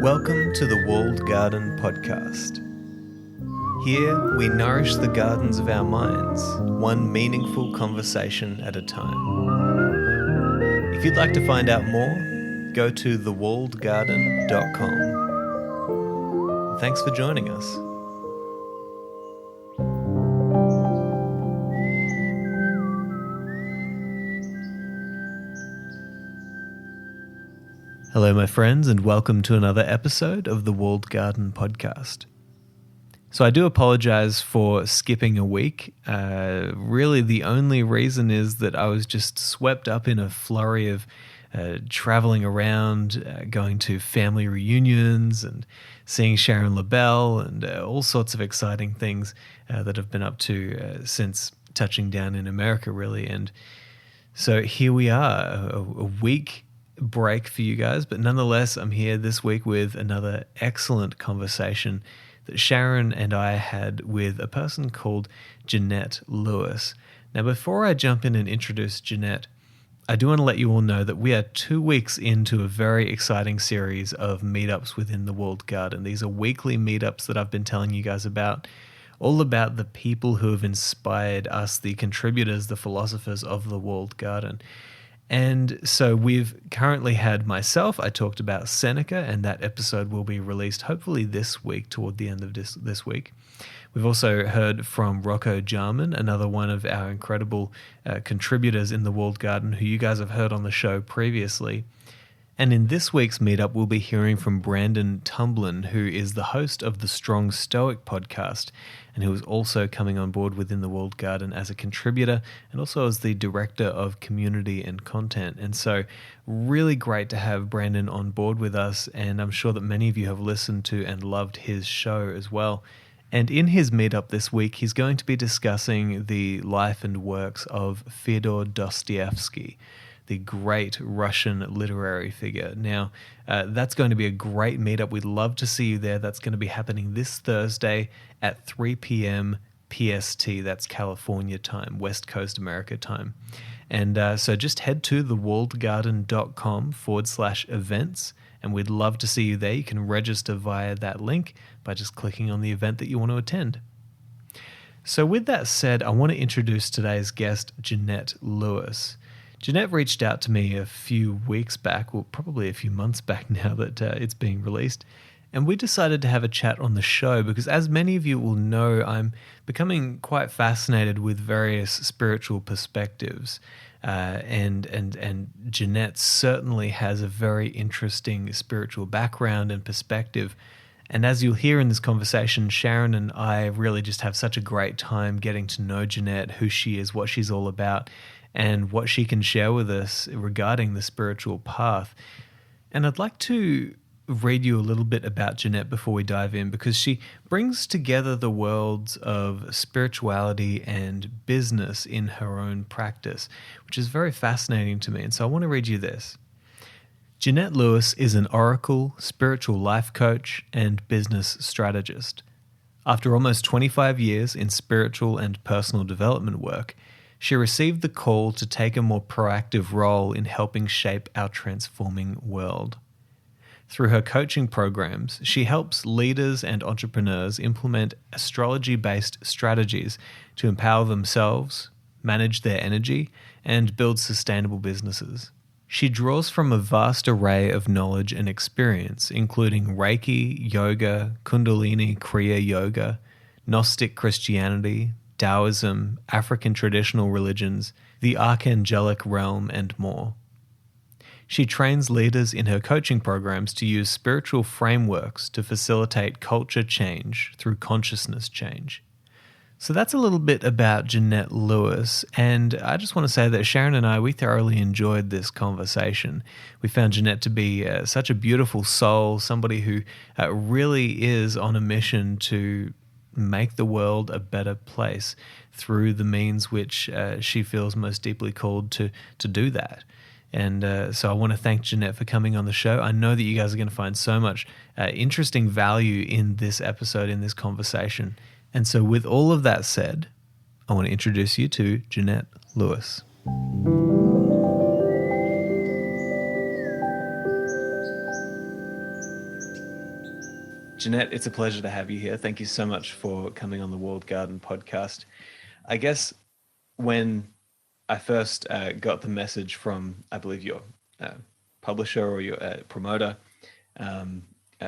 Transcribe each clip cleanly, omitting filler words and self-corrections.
Welcome to the Walled Garden Podcast. Here we nourish the gardens of our minds, one meaningful conversation at a time. If you'd like to find out more, go to thewalledgarden.com. Thanks for joining us. Hello, my friends, and welcome to another episode of the Walled Garden Podcast. So I do apologize for skipping a week. Really, the only reason is that I was just swept up in a flurry of traveling around, going to family reunions and seeing Sharon LaBelle and all sorts of exciting things that I've been up to since touching down in America, really. And so here we are, a week break for you guys, but nonetheless, I'm here this week with another excellent conversation that Sharon and I had with a person called Jynnette Lewis. Now, before I jump in and introduce Jynnette, I do want to let you all know that we are 2 weeks into a very exciting series of meetups within the Walled Garden. These are weekly meetups that I've been telling you guys about, all about the people who have inspired us, the contributors, the philosophers of the Walled Garden. And so we've currently had myself. I talked about Seneca, and that episode will be released hopefully this week, toward the end of this week. We've also heard from Rocco Jarman, another one of our incredible contributors in the Walled Garden, who you guys have heard on the show previously. And in this week's meetup, we'll be hearing from Brandon Tumblin, who is the host of the Strong Stoic podcast, and who is also coming on board within the Walled Garden as a contributor and also as the director of community and content. And so really great to have Brandon on board with us, and I'm sure that many of you have listened to and loved his show as well. And in his meetup this week, he's going to be discussing the life and works of Fyodor Dostoevsky, the great Russian literary figure. Now, that's going to be a great meetup. We'd love to see you there. That's going to be happening this Thursday at 3 p.m. PST. That's California time, West Coast America time. And so just head to thewalledgarden.com/events, and we'd love to see you there. You can register via that link by just clicking on the event that you want to attend. So with that said, I want to introduce today's guest, Jynnette Lewis. Jynnette reached out to me a few weeks back, well, probably a few months back now that it's being released, and we decided to have a chat on the show because, as many of you will know, I'm becoming quite fascinated with various spiritual perspectives, and Jynnette certainly has a very interesting spiritual background and perspective. And as you'll hear in this conversation, Sharon and I really just have such a great time getting to know Jynnette, who she is, what she's all about, and what she can share with us regarding the spiritual path. And I'd like to read you a little bit about Jynnette before we dive in, because she brings together the worlds of spirituality and business in her own practice, which is very fascinating to me. And so I want to read you this. Jynnette Lewis is an oracle, spiritual life coach, and business strategist. After almost 25 years in spiritual and personal development work, she received the call to take a more proactive role in helping shape our transforming world. Through her coaching programs, she helps leaders and entrepreneurs implement astrology-based strategies to empower themselves, manage their energy, and build sustainable businesses. She draws from a vast array of knowledge and experience, including Reiki, yoga, Kundalini Kriya Yoga, Gnostic Christianity, Taoism, African traditional religions, the archangelic realm, and more. She trains leaders in her coaching programs to use spiritual frameworks to facilitate culture change through consciousness change. So that's a little bit about Jynnette Lewis, and I just want to say that Sharon and I, we thoroughly enjoyed this conversation. We found Jynnette to be such a beautiful soul, somebody who really is on a mission to make the world a better place through the means which she feels most deeply called to do that. And so I want to thank Jynnette for coming on the show. I know that you guys are going to find so much interesting value in this episode, in this conversation. And so with all of that said, I want to introduce you to Jynnette Lewis. Jynnette, it's a pleasure to have you here. Thank you so much for coming on the Walled Garden podcast. I guess when I first got the message from, I believe, your publisher or your promoter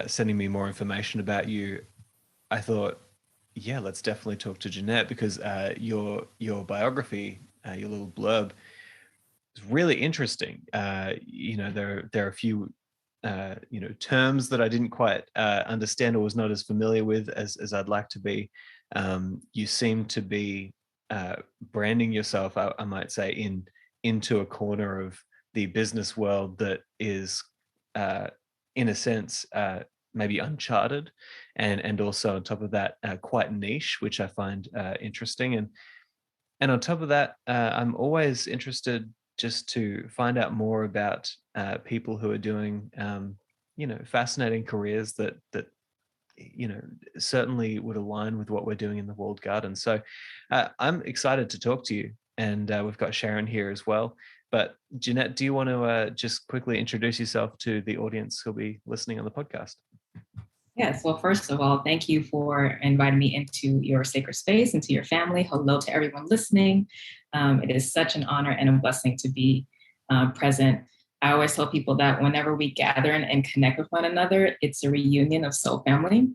sending me more information about you, I thought, yeah, let's definitely talk to Jynnette because your biography, your little blurb, is really interesting. There are a few terms that I didn't quite understand or was not as familiar with as I'd like to be. You seem to be branding yourself, I might say, into a corner of the business world that is, in a sense, maybe uncharted, and also on top of that, quite niche, which I find interesting. And on top of that, I'm always interested just to find out more about people who are doing, fascinating careers that certainly would align with what we're doing in the Walled Garden. So I'm excited to talk to you, and we've got Sharon here as well. But Jynnette, do you want to just quickly introduce yourself to the audience who'll be listening on the podcast? Yes. Well, first of all, thank you for inviting me into your sacred space, into your family. Hello to everyone listening. It is such an honor and a blessing to be present. I always tell people that whenever we gather and connect with one another, it's a reunion of soul family.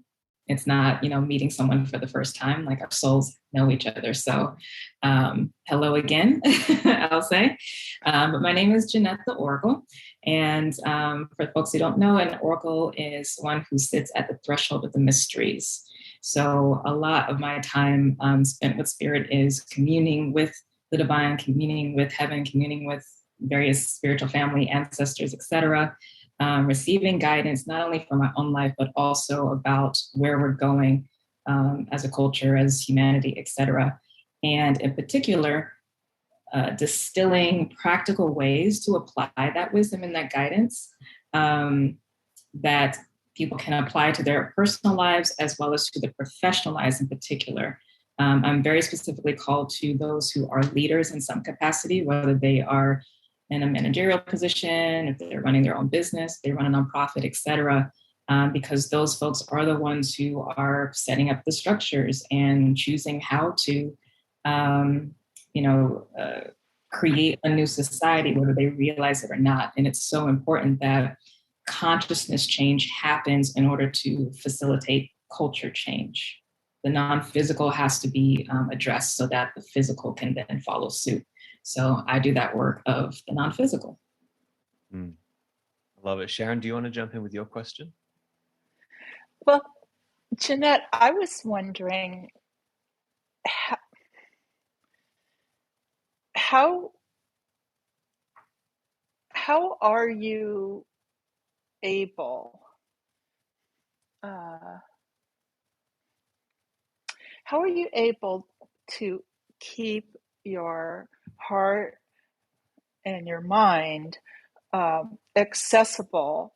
It's not, meeting someone for the first time, like our souls know each other. So hello again, I'll say. But my name is Jynnette the Oracle. And for folks who don't know, an oracle is one who sits at the threshold of the mysteries. So a lot of my time spent with spirit is communing with the divine, communing with heaven, communing with various spiritual family, ancestors, etc., receiving guidance, not only for my own life, but also about where we're going as a culture, as humanity, etc. And in particular, distilling practical ways to apply that wisdom and that guidance that people can apply to their personal lives as well as to the professional lives in particular. I'm very specifically called to those who are leaders in some capacity, whether they are in a managerial position, if they're running their own business, they run a nonprofit, et cetera, because those folks are the ones who are setting up the structures and choosing how to, create a new society, whether they realize it or not. And it's so important that consciousness change happens in order to facilitate culture change. The non-physical has to be addressed so that the physical can then follow suit. So I do that work of the non-physical. I love it. Sharon, do you want to jump in with your question? Well, Jynnette, I was wondering how are you able to keep your heart and your mind accessible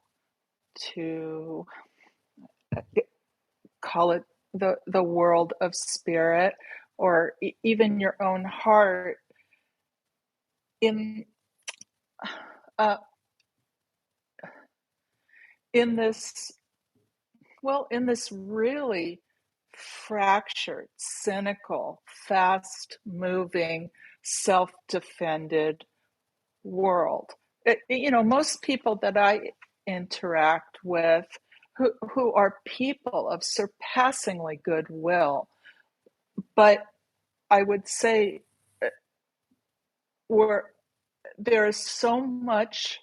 to call it the world of spirit, or even your own heart in this really fractured, cynical, fast-moving, self-defended world. Most people that I interact with who are people of surpassingly goodwill, but I would say there is so much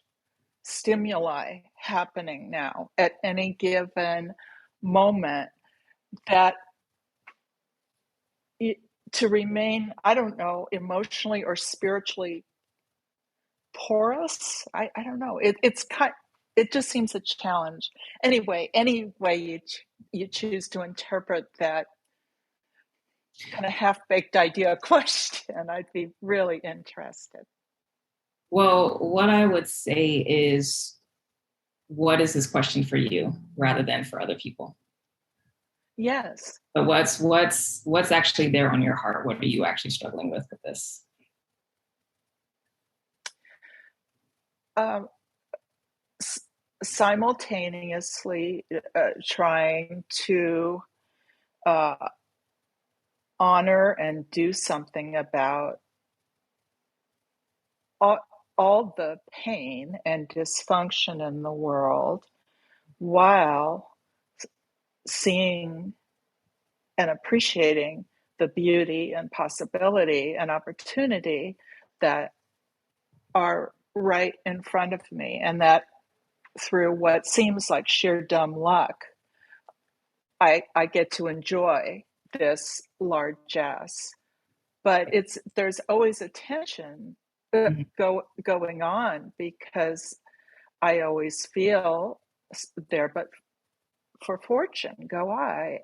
stimuli happening now at any given moment that to remain, I don't know, emotionally or spiritually porous, I don't know. It just seems a challenge. Anyway, any way you choose to interpret that kind of half-baked idea question, I'd be really interested. Well, what I would say is, what is this question for you rather than for other people? Yes. But what's actually there on your heart? What are you actually struggling with this? simultaneously trying to honor and do something about all the pain and dysfunction in the world, while seeing and appreciating the beauty and possibility and opportunity that are right in front of me, and that through what seems like sheer dumb luck, I get to enjoy this largesse. But there's always a tension going on, because I always feel there, but for fortune go I.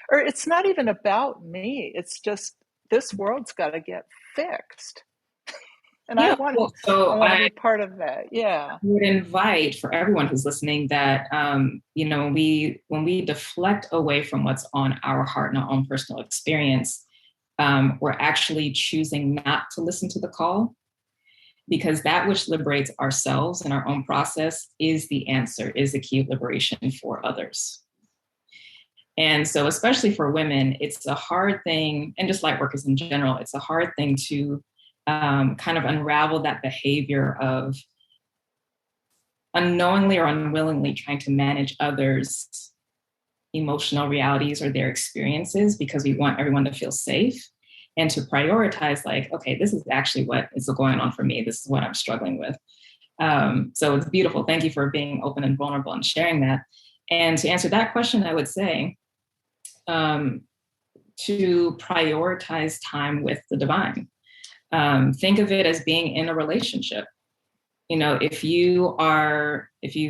Or it's not even about me. It's just this world's got to get fixed. And I want to be part of that. Yeah. I would invite for everyone who's listening that, when we deflect away from what's on our heart and our own personal experience, we're actually choosing not to listen to the call, because that which liberates ourselves and our own process is the answer, is the key of liberation for others. And so, especially for women, it's a hard thing, and just light workers in general, it's a hard thing to kind of unravel that behavior of unknowingly or unwillingly trying to manage others' emotional realities or their experiences, because we want everyone to feel safe, and to prioritize like, okay, this is actually what is going on for me. This is what I'm struggling with. So it's beautiful. Thank you for being open and vulnerable and sharing that. And to answer that question, I would say to prioritize time with the divine. Think of it as being in a relationship. If you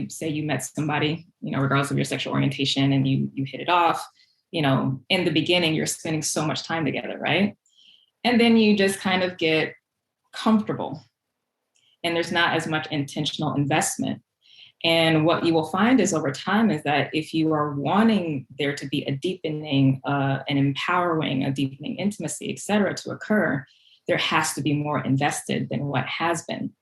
say you met somebody, regardless of your sexual orientation, and you hit it off, in the beginning, you're spending so much time together, right? And then you just kind of get comfortable, and there's not as much intentional investment. And what you will find is over time is that if you are wanting there to be a deepening, an empowering, a deepening intimacy, et cetera, to occur, there has to be more invested than what has been.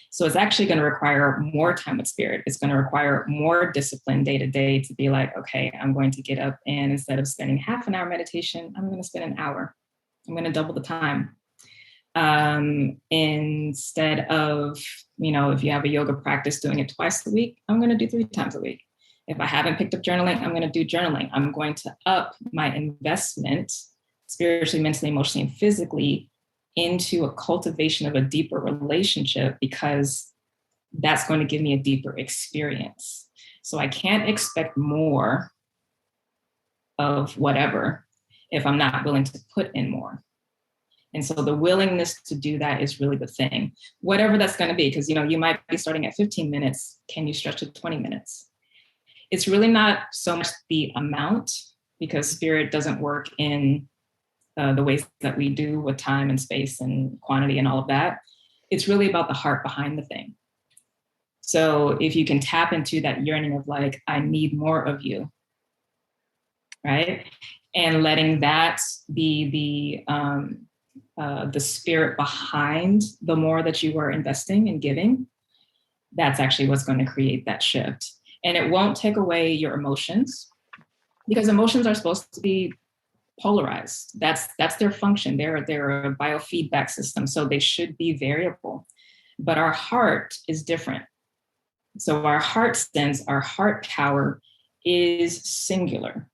So it's actually going to require more time with spirit. It's going to require more discipline day to day to be like, okay, I'm going to get up, and instead of spending half an hour meditation, I'm going to spend an hour. I'm going to double the time. Instead of, if you have a yoga practice, doing it twice a week, I'm going to do 3 times a week. If I haven't picked up journaling, I'm going to do journaling. I'm going to up my investment spiritually, mentally, emotionally, and physically into a cultivation of a deeper relationship, because that's going to give me a deeper experience. So I can't expect more of whatever if I'm not willing to put in more. And so the willingness to do that is really the thing, whatever that's going to be, because, you might be starting at 15 minutes. Can you stretch to 20 minutes? It's really not so much the amount, because spirit doesn't work in the ways that we do with time and space and quantity and all of that. It's really about the heart behind the thing. So if you can tap into that yearning of like, I need more of you, right? And letting that be the spirit behind the more that you are investing and giving, that's actually what's going to create that shift. And it won't take away your emotions, because emotions are supposed to be polarized. That's their function. They're a biofeedback system, so they should be variable. But our heart is different. So our heart sense, our heart power is singular.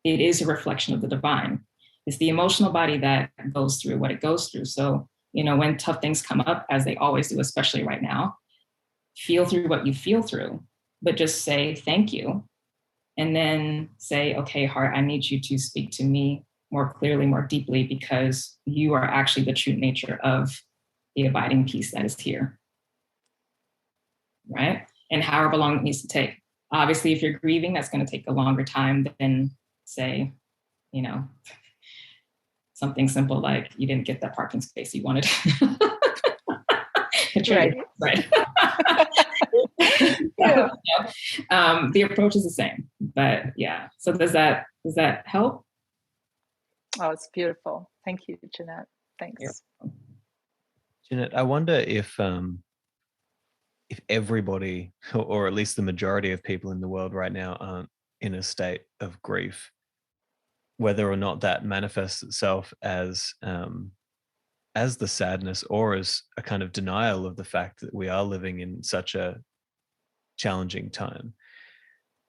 It is a reflection of the divine. It's the emotional body that goes through what it goes through. So, when tough things come up, as they always do, especially right now, feel through what you feel through, but just say thank you. And then say, okay, heart, I need you to speak to me more clearly, more deeply, because you are actually the true nature of the abiding peace that is here. Right? And however long it needs to take. Obviously, if you're grieving, that's going to take a longer time than, say, something simple like you didn't get that parking space you wanted. Right. Yeah. The approach is the same, but yeah. So does that help? Oh, it's beautiful. Thank you, Jynnette. Thanks. Yeah. Jynnette, I wonder if if everybody, or at least the majority of people in the world right now, aren't in a state of grief, whether or not that manifests itself as the sadness or as a kind of denial of the fact that we are living in such a challenging time.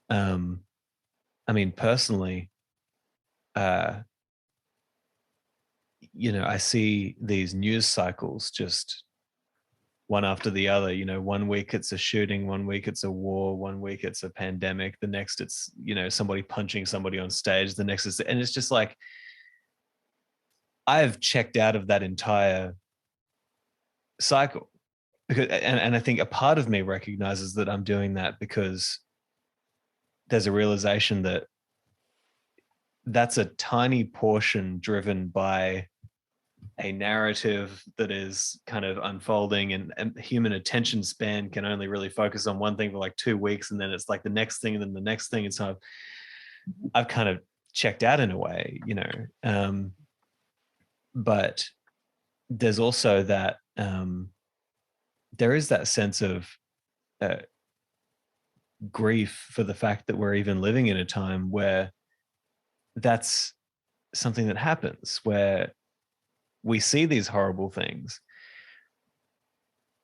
I mean, personally, I see these news cycles just one after the other. 1 week it's a shooting, 1 week it's a war, 1 week it's a pandemic, the next it's, somebody punching somebody on stage, the next is, and it's just like, I've checked out of that entire cycle because, and I think a part of me recognizes that I'm doing that because there's a realization that that's a tiny portion driven by a narrative that is kind of unfolding, and human attention span can only really focus on one thing for like 2 weeks, and then it's like the next thing and then the next thing. And so I've kind of checked out in a way, but there's also that there is that sense of grief for the fact that we're even living in a time where that's something that happens, where we see these horrible things,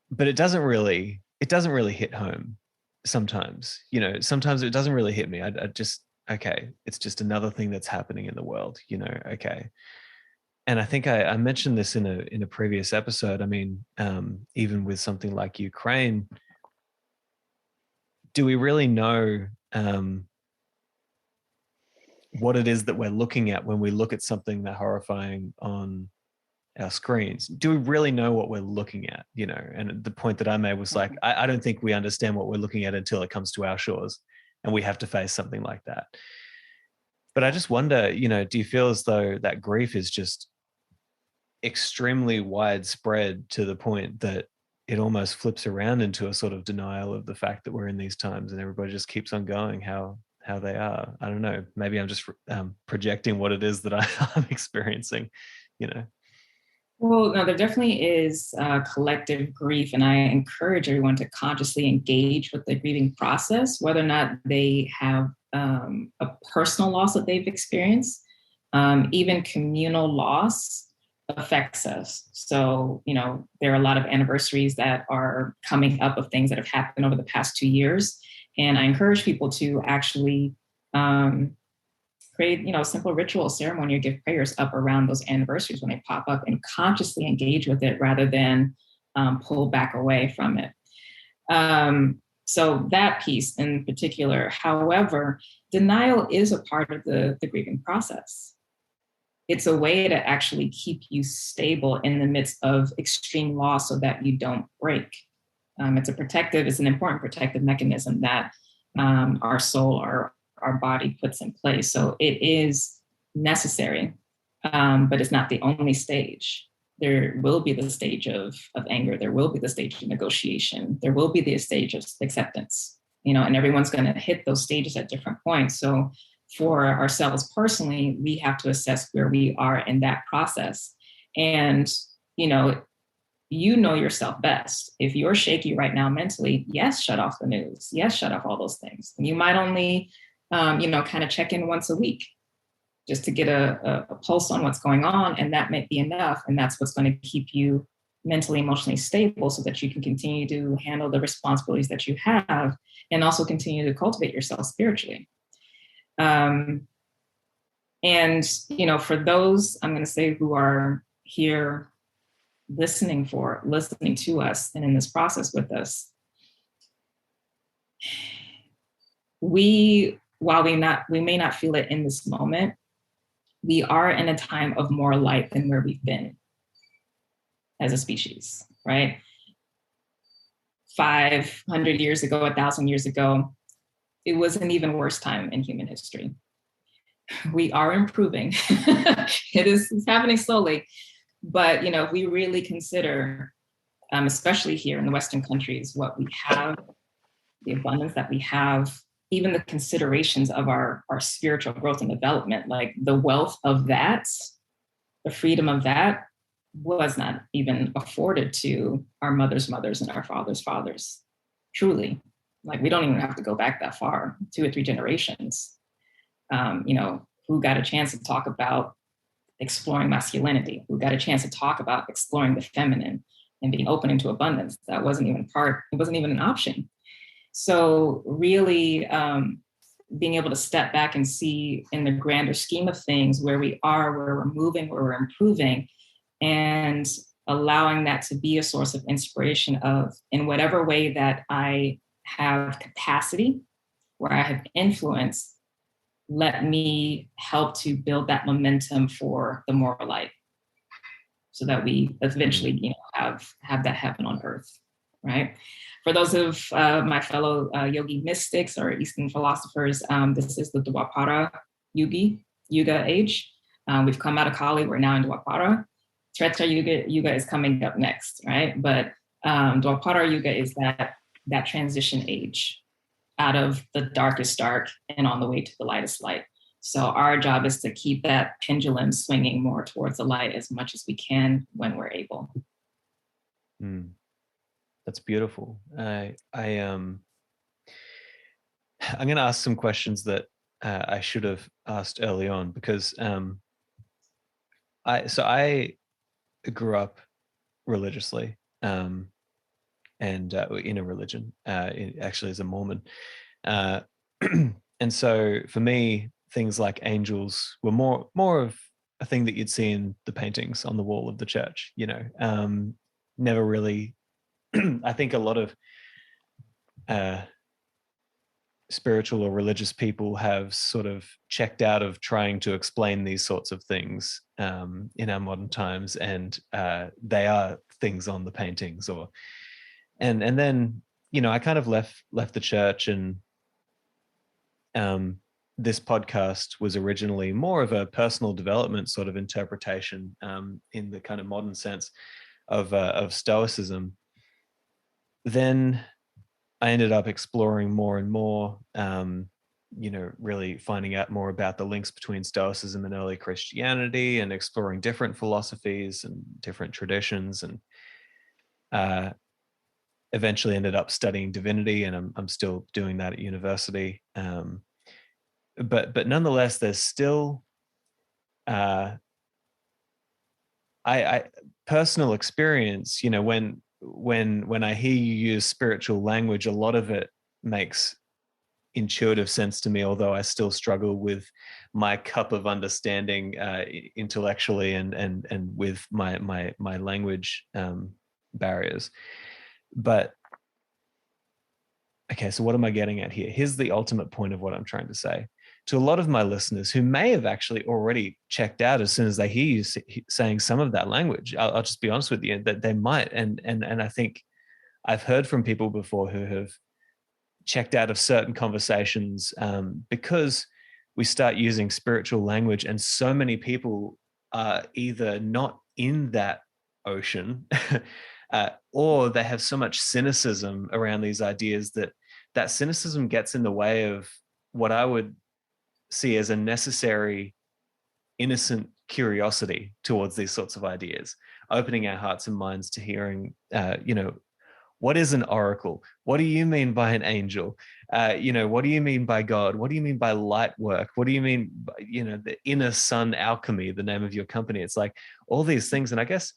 but it doesn't really hit home sometimes. Sometimes it doesn't really hit me. I just, okay, it's just another thing that's happening in the world, okay. And I think I mentioned this in a previous episode. I mean, even with something like Ukraine, do we really know what it is that we're looking at when we look at something that horrifying on our screens? Do we really know what we're looking at? And the point that I made was like, I don't think we understand what we're looking at until it comes to our shores and we have to face something like that. But I just wonder, do you feel as though that grief is just extremely widespread to the point that it almost flips around into a sort of denial of the fact that we're in these times and everybody just keeps on going how they are? I don't know. Maybe I'm just projecting what it is that I'm experiencing, Well, no, there definitely is collective grief, and I encourage everyone to consciously engage with the grieving process, whether or not they have a personal loss that they've experienced. Even communal loss affects us. So, there are a lot of anniversaries that are coming up of things that have happened over the past 2 years. And I encourage people to actually create, a simple ritual ceremony or give prayers up around those anniversaries when they pop up, and consciously engage with it rather than pull back away from it. So that piece in particular. However, denial is a part of the grieving process. It's a way to actually keep you stable in the midst of extreme loss so that you don't break. It's an important protective mechanism that our soul, our body puts in place. So it is necessary, but it's not the only stage. There will be the stage of anger. There will be the stage of negotiation. There will be the stage of acceptance, and everyone's going to hit those stages at different points. So for ourselves personally, we have to assess where we are in that process. And, you know yourself best. If you're shaky right now mentally, yes, shut off the news. Yes, shut off all those things. And you might only, kind of check in once a week just to get a pulse on what's going on. And that might be enough. And that's what's going to keep you mentally, emotionally stable so that you can continue to handle the responsibilities that you have and also continue to cultivate yourself spiritually. And, for those, I'm going to say, who are here listening to us and in this process with us, while we may not feel it in this moment, we are in a time of more light than where we've been as a species, right? 500 years ago, 1,000 years ago, it was an even worse time in human history. We are improving. It's happening slowly. But, if we really consider, especially here in the Western countries, what we have, the abundance that we have, even the considerations of our spiritual growth and development, like the wealth of that, the freedom of that was not even afforded to our mothers' mothers and our fathers' fathers. truly. Like, we don't even have to go back that far, 2 or 3 generations, who got a chance to talk about exploring masculinity, who got a chance to talk about exploring the feminine and being open into abundance. That wasn't even it wasn't even an option. So really being able to step back and see in the grander scheme of things where we are, where we're moving, where we're improving, and allowing that to be a source of inspiration of, in whatever way that I have capacity, where I have influence, let me help to build that momentum for the moral light, so that we eventually, have that happen on earth, right? For those of my fellow yogi mystics or Eastern philosophers, this is the Dwapara Yuga age. We've come out of Kali, we're now in Dwapara. Treta Yuga is coming up next, right? But Dwapara Yuga is that transition age out of the darkest dark and on the way to the lightest light. So our job is to keep that pendulum swinging more towards the light as much as we can when we're able. That's beautiful. I'm going to ask some questions that I should have asked early on, because I grew up religiously, and in a religion, actually as a Mormon. And so for me, things like angels were more of a thing that you'd see in the paintings on the wall of the church, never really, I think a lot of spiritual or religious people have sort of checked out of trying to explain these sorts of things in our modern times, and they are things on the paintings, and then I kind of left the church, and this podcast was originally more of a personal development sort of interpretation in the kind of modern sense of Stoicism. Then I ended up exploring more and more, really finding out more about the links between Stoicism and early Christianity, and exploring different philosophies and different traditions, and eventually ended up studying divinity, and I'm still doing that at university. But nonetheless, there's still I personal experience, when I hear you use spiritual language, a lot of it makes intuitive sense to me, although I still struggle with my cup of understanding intellectually and with my language barriers. But okay, so what am I getting at here? Here's the ultimate point of what I'm trying to say. To a lot of my listeners who may have actually already checked out as soon as they hear you saying some of that language, I'll just be honest with you, that they might. And I think I've heard from people before who have checked out of certain conversations because we start using spiritual language, and so many people are either not in that ocean or they have so much cynicism around these ideas that cynicism gets in the way of what I would see as a necessary, innocent curiosity towards these sorts of ideas, opening our hearts and minds to hearing, what is an oracle? What do you mean by an angel? What do you mean by God? What do you mean by light work? What do you mean by, the inner sun alchemy, the name of your company? It's like all these things. And I guess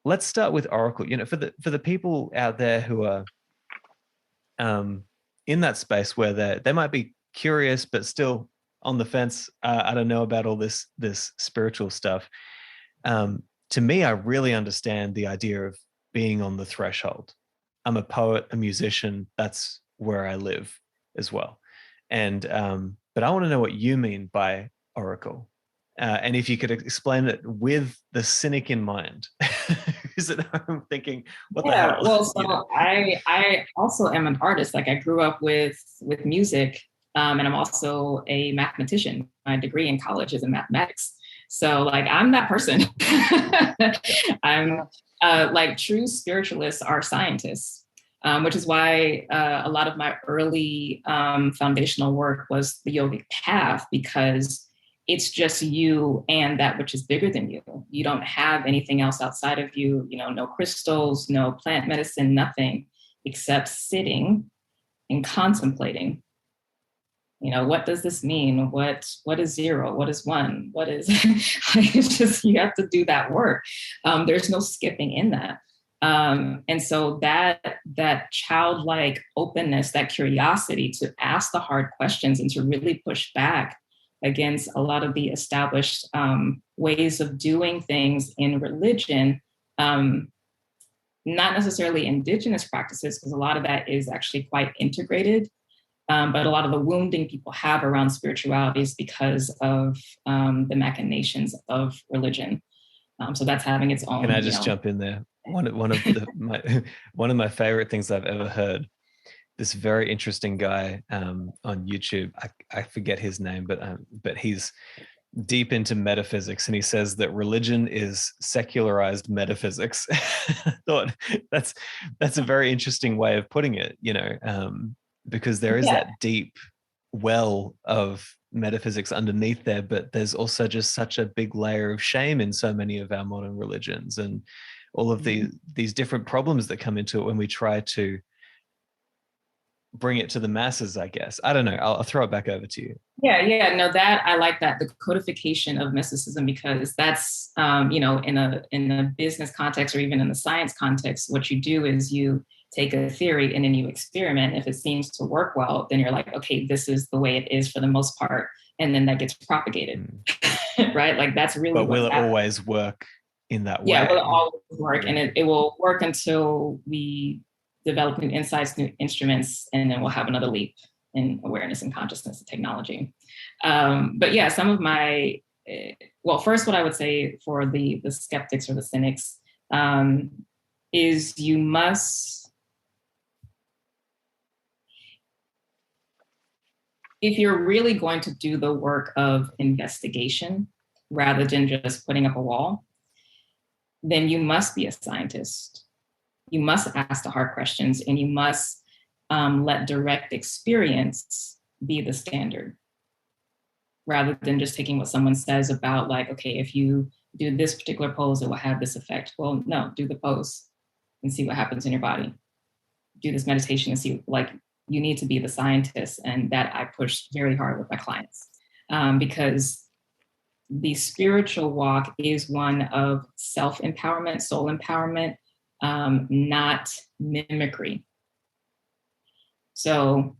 let's start with oracle. For the people out there who are in that space where they might be curious but still on the fence. I don't know about all this spiritual stuff. To me, I really understand the idea of being on the threshold. I'm a poet, a musician. That's where I live as well. And but I want to know what you mean by oracle. And if you could explain it with the cynic in mind, is it? I'm thinking, what the hell? Well, so I also am an artist. Like, I grew up with music, and I'm also a mathematician. My degree in college is in mathematics. So, like, I'm that person. I'm like, true spiritualists are scientists, which is why a lot of my early foundational work was the yogic path, because it's just you and that which is bigger than you. You don't have anything else outside of you, no crystals, no plant medicine, nothing. except sitting and contemplating. What does this mean? What is 0? What is 1? What is, it's just, you have to do that work. There's no skipping in that. And so that childlike openness, that curiosity to ask the hard questions and to really push back against a lot of the established ways of doing things in religion, not necessarily indigenous practices, because a lot of that is actually quite integrated. But a lot of the wounding people have around spirituality is because of the machinations of religion. So that's having its own. Can I just jump in there? One of my favorite things I've ever heard. This very interesting guy on YouTube. I forget his name, but he's deep into metaphysics, and he says that religion is secularized metaphysics. I thought that's a very interesting way of putting it. Because there is that deep well of metaphysics underneath there, but there's also just such a big layer of shame in so many of our modern religions, and all of these different problems that come into it when we try to bring it to the masses, I guess. I don't know. I'll throw it back over to you. Yeah. No, that I like that, the codification of mysticism, because that's, in a business context or even in the science context, what you do is you take a theory and then you experiment. If it seems to work well, then you're like, okay, this is the way it is for the most part. And then that gets propagated, right? Like that's really. But will it always work in that way? Yeah, it will always work. And it will work until we develop new insights, new instruments, and then we'll have another leap in awareness and consciousness and technology. But yeah, some of my, first what I would say for the skeptics or the cynics is you must, if you're really going to do the work of investigation rather than just putting up a wall, then you must be a scientist. You must ask the hard questions, and you must let direct experience be the standard, rather than just taking what someone says about, like, okay, if you do this particular pose, it will have this effect. Well, no, do the pose and see what happens in your body. Do this meditation and see, like, you need to be the scientist. And that I push very hard with my clients, because the spiritual walk is one of self-empowerment, soul empowerment, not mimicry. So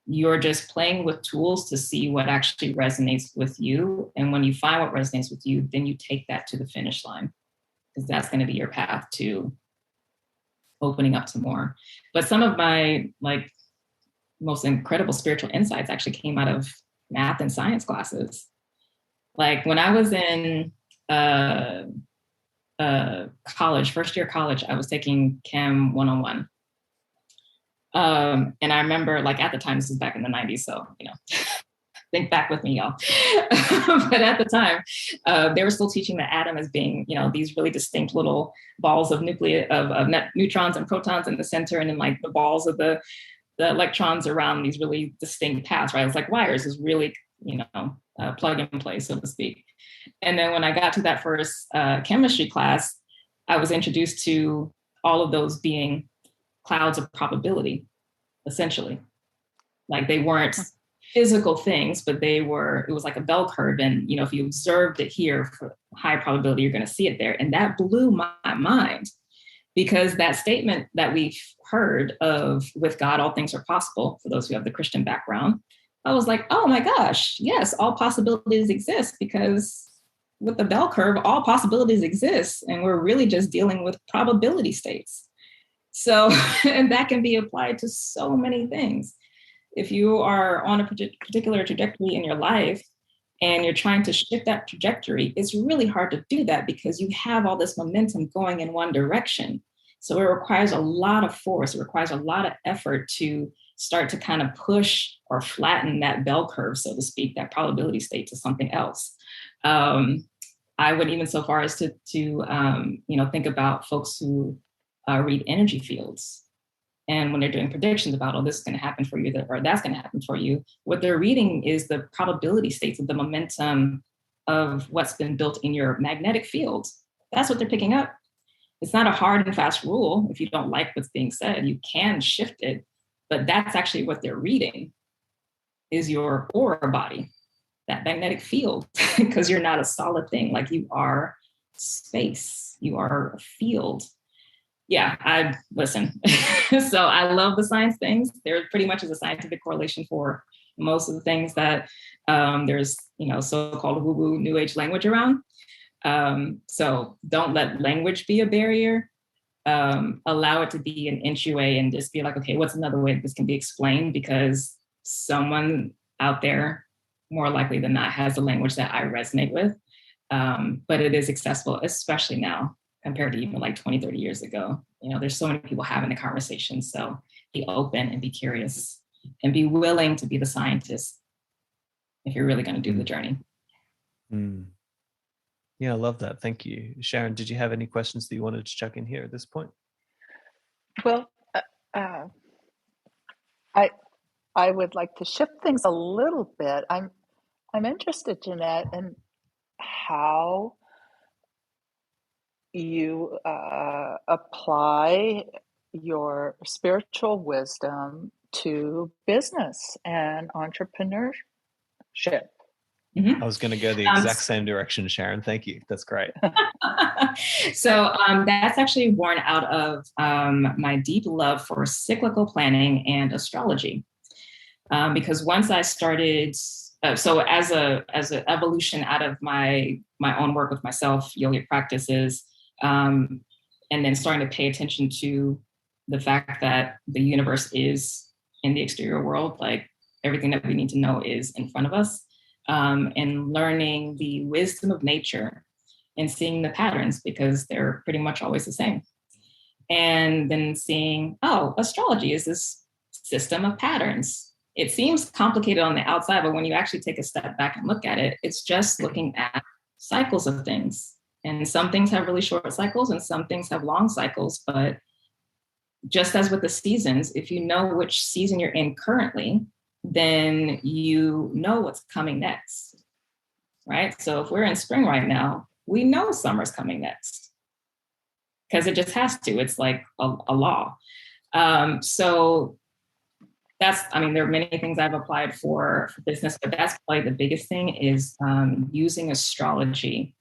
you're just playing with tools to see what actually resonates with you. And when you find what resonates with you, then you take that to the finish line, because that's going to be your path to opening up to more. But some of my most incredible spiritual insights actually came out of math and science classes. Like when I was in college, first year college, I was taking Chem 101. And I remember, like, at the time, this is back in the 90s, so, think back with me, y'all. But at the time, they were still teaching the atom as being, these really distinct little balls of neutrons and protons in the center, and then like the balls of the electrons around these really distinct paths, right? It's like wires, is really, plug and play, so to speak. And then when I got to that first chemistry class, I was introduced to all of those being clouds of probability, essentially. Like they weren't physical things, but it was like a bell curve. And, if you observed it here for high probability, you're going to see it there. And that blew my mind, because that statement that we've heard of, with God, all things are possible, for those who have the Christian background, I was like, oh my gosh, yes, all possibilities exist, because with the bell curve, all possibilities exist. And we're really just dealing with probability states. So, and that can be applied to so many things. If you are on a particular trajectory in your life and you're trying to shift that trajectory, it's really hard to do that because you have all this momentum going in one direction. So it requires a lot of force. It requires a lot of effort to start to kind of push or flatten that bell curve, so to speak, that probability state to something else. I went even so far as to think about folks who read energy fields. And when they're doing predictions about, oh, this is going to happen for you, or that's going to happen for you, what they're reading is the probability states of the momentum of what's been built in your magnetic field. That's what they're picking up. It's not a hard and fast rule. If you don't like what's being said, you can shift it. But that's actually what they're reading is your aura body, that magnetic field, because you're not a solid thing. Like you are space, you are a field. Yeah, I listen. So I love the science things. There pretty much is a scientific correlation for most of the things that there's, so-called woo-woo new age language around. So don't let language be a barrier. Allow it to be an entryway and just be like, okay, what's another way this can be explained? Because someone out there, more likely than not, has a language that I resonate with. But it is accessible, especially now compared to even like 20, 30 years ago. There's so many people having the conversation. So be open and be curious and be willing to be the scientist if you're really going to do the journey. Yeah, I love that. Thank you. Sharon, did you have any questions that you wanted to chuck in here at this point? Well, I would like to shift things a little bit. I'm interested, Jynnette, in how you apply your spiritual wisdom to business and entrepreneurship. I was going to go the exact same direction, Sharon. Thank you. That's great. So that's actually born out of my deep love for cyclical planning and astrology. Because once I started, so as an evolution out of my own work with myself, yogic practices, and then starting to pay attention to the fact that the universe is in the exterior world, like everything that we need to know is in front of us. And learning the wisdom of nature and seeing the patterns because they're pretty much always the same. And then seeing, astrology is this system of patterns. It seems complicated on the outside, but when you actually take a step back and look at it, it's just looking at cycles of things. And some things have really short cycles and some things have long cycles. But just as with the seasons, if you know which season you're in currently, then you know what's coming next, right? So if we're in spring right now, we know summer's coming next because it just has to. It's like a law. So there are many things I've applied for business, but that's probably the biggest thing is using astrology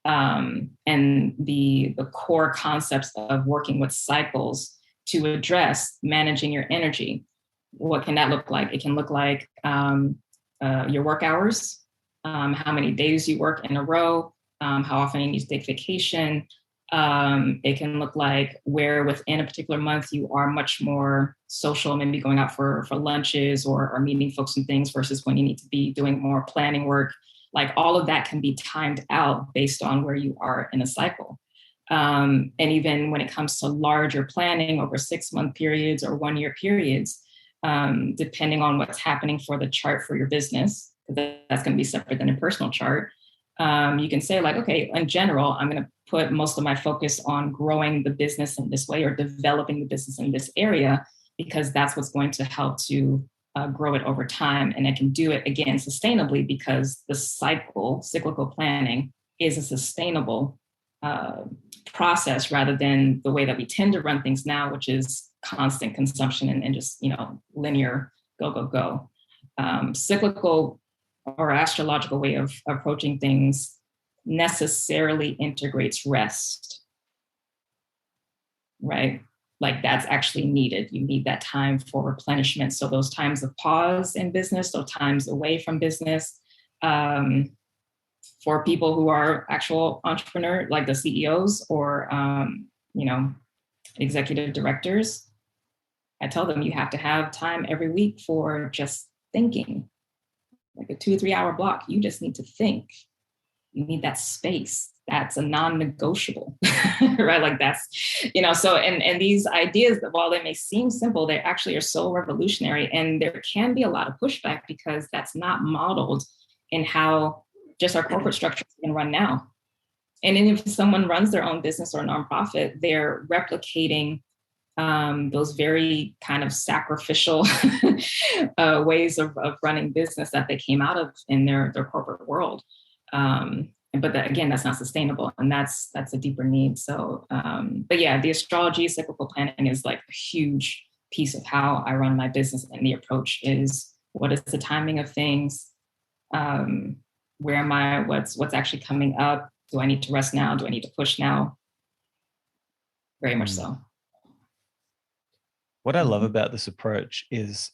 and the core concepts of working with cycles to address managing your energy. What can that look like? It can look like your work hours, how many days you work in a row, how often you need to take vacation. It can look like where within a particular month you are much more social, maybe going out for lunches or meeting folks and things versus when you need to be doing more planning work. Like all of that can be timed out based on where you are in a cycle. And even when it comes to larger planning over 6-month periods or 1-year periods, depending on what's happening for the chart for your business, that's going to be separate than a personal chart. You can say like, okay, in general, I'm going to put most of my focus on growing the business in this way or developing the business in this area, because that's what's going to help to grow it over time. And I can do it again sustainably because the cyclical planning is a sustainable process rather than the way that we tend to run things now, which is constant consumption and just, linear go. Cyclical or astrological way of approaching things necessarily integrates rest, right? Like that's actually needed. You need that time for replenishment. So those times of pause in business, those times away from business, for people who are actual entrepreneur, like the CEOs or, executive directors, I tell them you have to have time every week for just thinking, like a 2 or 3 hour block. You just need to think. You need that space. That's a non-negotiable, right? Like that's, so, and these ideas that while they may seem simple, they actually are so revolutionary. And there can be a lot of pushback because that's not modeled in how just our corporate structure can run now. And then if someone runs their own business or nonprofit, they're replicating those very kind of sacrificial ways of running business that they came out of in their corporate world. but that, again, that's not sustainable, and that's a deeper need. So, but yeah, the astrology, cyclical planning is like a huge piece of how I run my business, and the approach is, what is the timing of things? Where am I? What's actually coming up? Do I need to rest now? Do I need to push now? Very much so. What I love about this approach is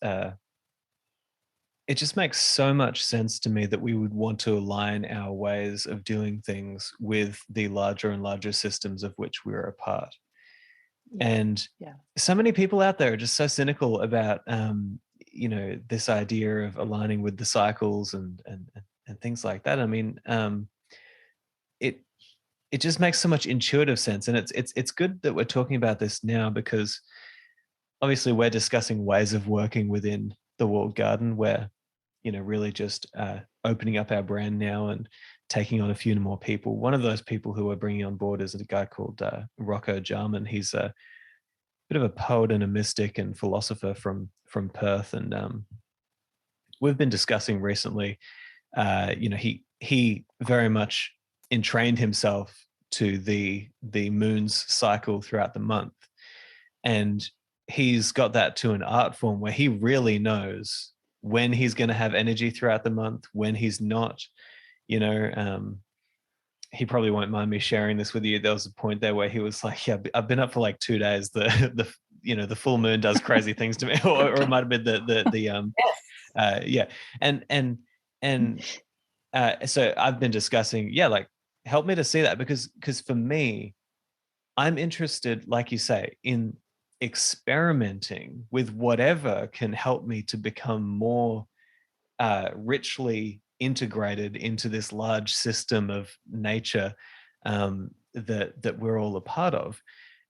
it just makes so much sense to me that we would want to align our ways of doing things with the larger and larger systems of which we're a part. And so many people out there are just so cynical about, this idea of aligning with the cycles and things like that. I mean, it just makes so much intuitive sense, and it's good that we're talking about this now, because obviously we're discussing ways of working within the walled garden. We're really just opening up our brand now and taking on a few more people. One of those people who we're bringing on board is a guy called Rocco Jarman. He's a bit of a poet and a mystic and philosopher from Perth, and we've been discussing recently. He very much entrained himself to the moon's cycle throughout the month, and he's got that to an art form where he really knows when he's going to have energy throughout the month, when he's not. He probably won't mind me sharing this with you. There was a point there where he was like, "Yeah, I've been up for like 2 days. The full moon does crazy things to me," or it might have been so I've been discussing, like, help me to see that, because for me, I'm interested, like you say, in experimenting with whatever can help me to become more richly integrated into this large system of nature that we're all a part of.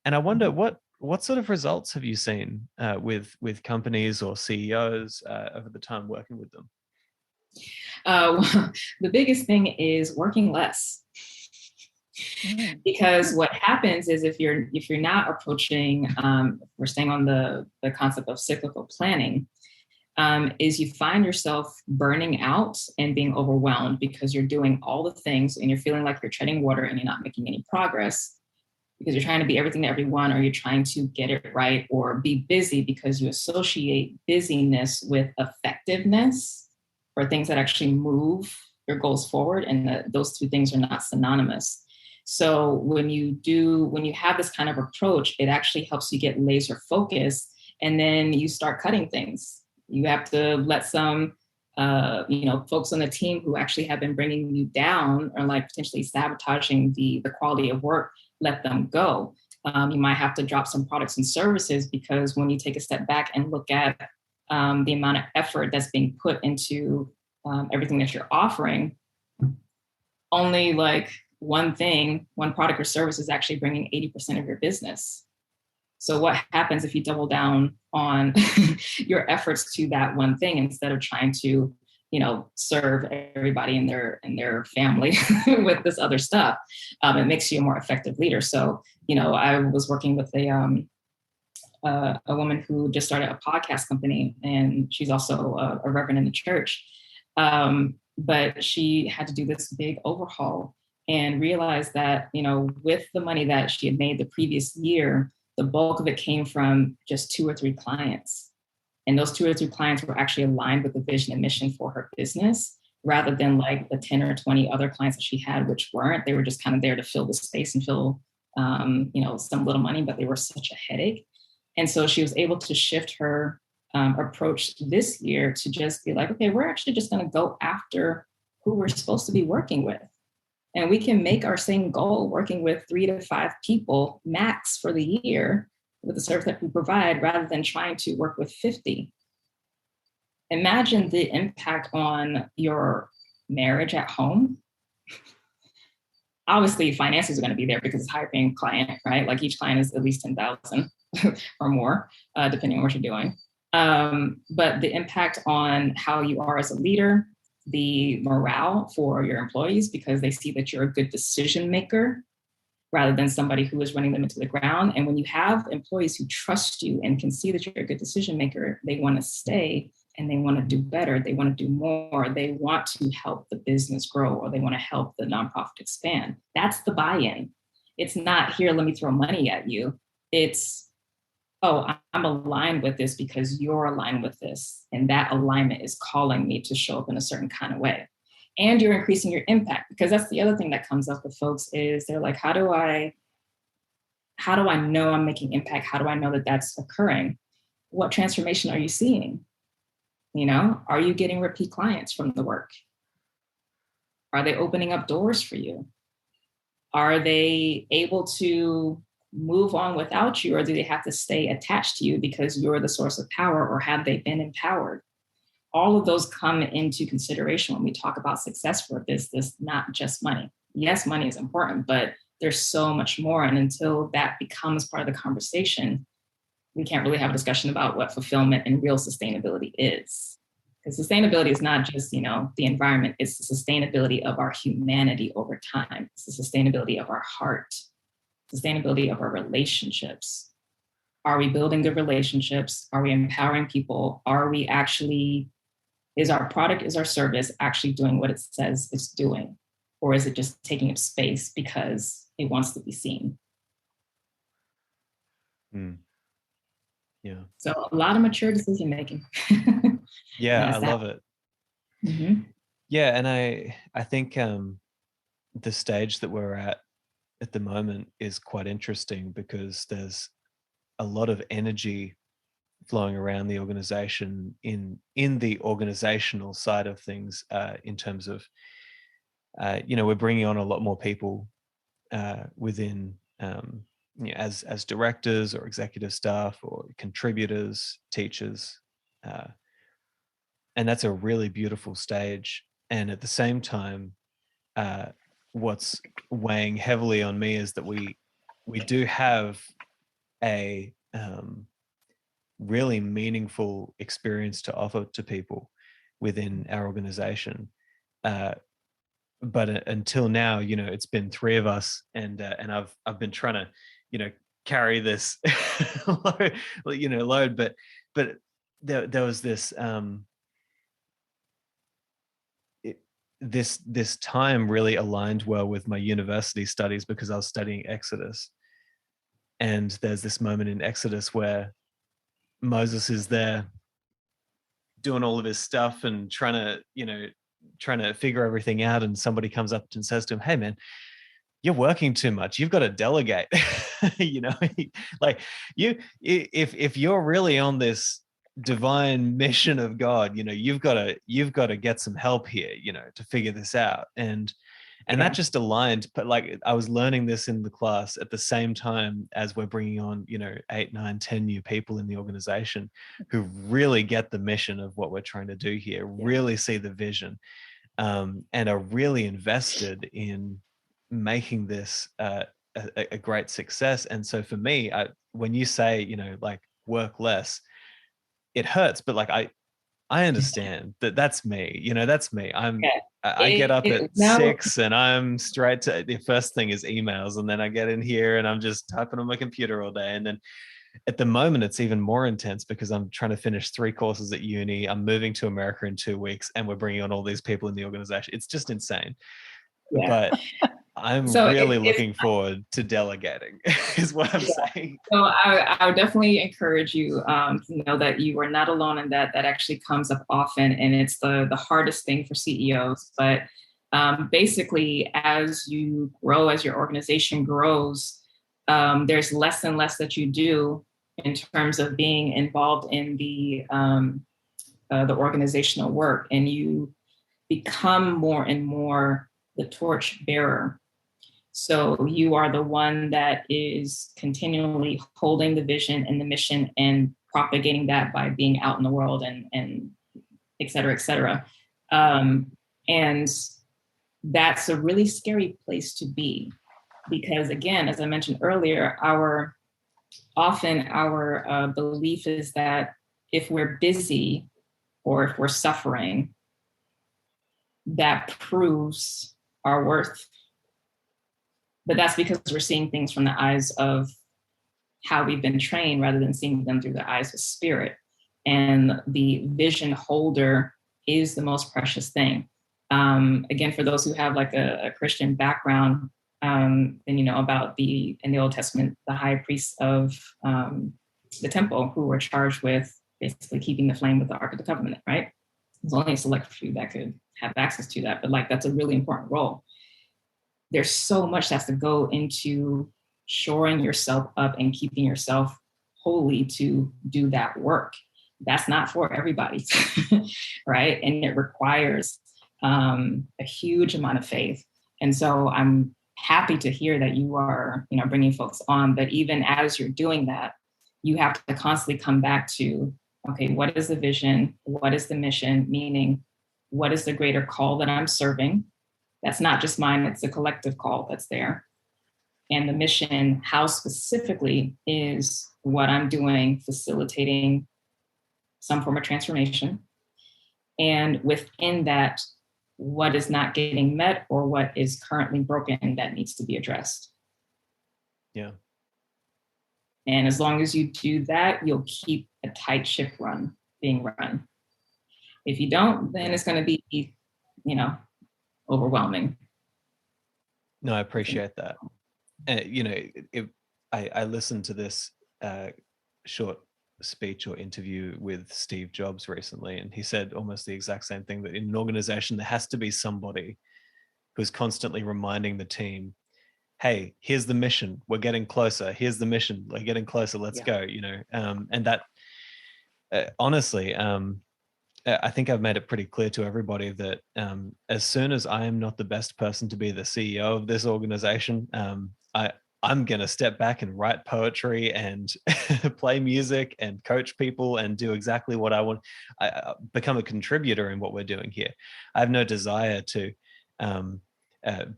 And I wonder, what sort of results have you seen with companies or CEOs over the time working with them? The biggest thing is working less. Because what happens is, if you're not approaching, we're staying on the concept of cyclical planning, is you find yourself burning out and being overwhelmed because you're doing all the things and you're feeling like you're treading water and you're not making any progress, because you're trying to be everything to everyone, or you're trying to get it right, or be busy, because you associate busyness with effectiveness, or things that actually move your goals forward, and those two things are not synonymous. So when you have this kind of approach, it actually helps you get laser focused, and then you start cutting things. You have to let some, folks on the team who actually have been bringing you down, or like potentially sabotaging the quality of work, let them go. You might have to drop some products and services, because when you take a step back and look at the amount of effort that's being put into everything that you're offering, only like one product or service is actually bringing 80% of your business. So what happens if you double down on your efforts to that one thing, instead of trying to, serve everybody in their family with this other stuff? It makes you a more effective leader. So, I was working with a woman who just started a podcast company, and she's also a reverend in the church. But she had to do this big overhaul and realized that, with the money that she had made the previous year, the bulk of it came from just 2 or 3 clients. And those 2 or 3 clients were actually aligned with the vision and mission for her business, rather than like the 10 or 20 other clients that she had, which weren't. They were just kind of there to fill the space and fill, some little money, but they were such a headache. And so she was able to shift her approach this year to just be like, okay, we're actually just going to go after who we're supposed to be working with. And we can make our same goal working with 3 to 5 people max for the year with the service that we provide, rather than trying to work with 50. Imagine the impact on your marriage at home. Obviously, finances are going to be there because it's a higher paying client, right? Like each client is at least 10,000 or more, depending on what you're doing. But the impact on how you are as a leader, the morale for your employees, because they see that you're a good decision maker rather than somebody who is running them into the ground. And when you have employees who trust you and can see that you're a good decision maker, they want to stay and they want to do better. They want to do more. They want to help the business grow, or they want to help the nonprofit expand. That's the buy-in. It's not, here, let me throw money at you. It's, oh, I'm aligned with this because you're aligned with this. And that alignment is calling me to show up in a certain kind of way. And you're increasing your impact, because that's the other thing that comes up with folks is they're like, how do I know I'm making impact? How do I know that that's occurring? What transformation are you seeing? Are you getting repeat clients from the work? Are they opening up doors for you? Are they able to move on without you, or do they have to stay attached to you because you're the source of power, or have they been empowered? All of those come into consideration when we talk about success for a business, not just money. Yes, money is important, but there's so much more. And until that becomes part of the conversation, we can't really have a discussion about what fulfillment and real sustainability is. Because sustainability is not just, the environment, it's the sustainability of our humanity over time. It's the sustainability of our heart, sustainability of our relationships. Are we building good relationships? Are we empowering people? Is our product, is our service actually doing what it says it's doing? Or is it just taking up space because it wants to be seen? Yeah. So a lot of mature decision making. Yeah, I love it. Mm-hmm. Yeah, and I think the stage that we're at the moment is quite interesting, because there's a lot of energy flowing around the organization in the organizational side of things, in terms of we're bringing on a lot more people within as directors or executive staff or contributors, teachers, and that's a really beautiful stage. And at the same time, what's weighing heavily on me is that we do have a really meaningful experience to offer to people within our organization. But until now, it's been three of us, and I've been trying to, carry this load, but there was this this time really aligned well with my university studies, because I was studying Exodus, and there's this moment in Exodus where Moses is there doing all of his stuff and trying to figure everything out, and somebody comes up and says to him, "Hey man, you're working too much. You've got to delegate." Like if you're really on this divine mission of God, you've got to get some help here, to figure this out. And that just aligned. But like, I was learning this in the class at the same time as we're bringing on, 8, 9, 10 new people in the organization who really get the mission of what we're trying to do here, really see the vision, and are really invested in making this a great success. And so for me, when you say, like, work less, it hurts, but like, I understand that's me, that's me. I get up at 6 and I'm straight to, the first thing is emails. And then I get in here and I'm just typing on my computer all day. And then at the moment, it's even more intense because I'm trying to finish 3 courses at uni. I'm moving to America in 2 weeks, and we're bringing on all these people in the organization. It's just insane. Yeah. But I'm really looking forward to delegating is what I'm saying. So I would definitely encourage you to know that you are not alone in that. That actually comes up often, and it's the hardest thing for CEOs. But basically, as you grow, as your organization grows, there's less and less that you do in terms of being involved in the organizational work, and you become more and more the torch bearer. So you are the one that is continually holding the vision and the mission and propagating that by being out in the world and et cetera, et cetera. And that's a really scary place to be, because again, as I mentioned earlier, our belief is that if we're busy or if we're suffering, that proves our worth. But that's because we're seeing things from the eyes of how we've been trained rather than seeing them through the eyes of spirit. and the vision holder is the most precious thing. Again, for those who have like a Christian background, then you know about in the Old Testament, the high priests of the temple who were charged with basically keeping the flame with the Ark of the Covenant, right? There's only a select few that could have access to that, but like that's a really important role. There's so much that has to go into shoring yourself up and keeping yourself holy to do that work. That's not for everybody, right? And it requires a huge amount of faith. And so I'm happy to hear that you are, you know, bringing folks on. But even as you're doing that, you have to constantly come back to, okay, what is the vision? What is the mission? Meaning, what is the greater call that I'm serving? That's not just mine, it's a collective call that's there. And the mission, how specifically is what I'm doing facilitating some form of transformation? And within that, what is not getting met or what is currently broken that needs to be addressed? Yeah. And as long as you do that, you'll keep a tight ship being run. If you don't, then it's going to be, you know, overwhelming. No, I appreciate that. You know, I listened to this short speech or interview with Steve Jobs recently, and he said almost the exact same thing, that in an organization, there has to be somebody who's constantly reminding the team, hey, here's the mission, we're getting closer. Here's the mission, we're getting closer. Let's go, you know. And that, honestly, I think I've made it pretty clear to everybody that as soon as I am not the best person to be the CEO of this organization, I'm going to step back and write poetry and play music and coach people and do exactly what I want. I become a contributor in what we're doing here. I have no desire to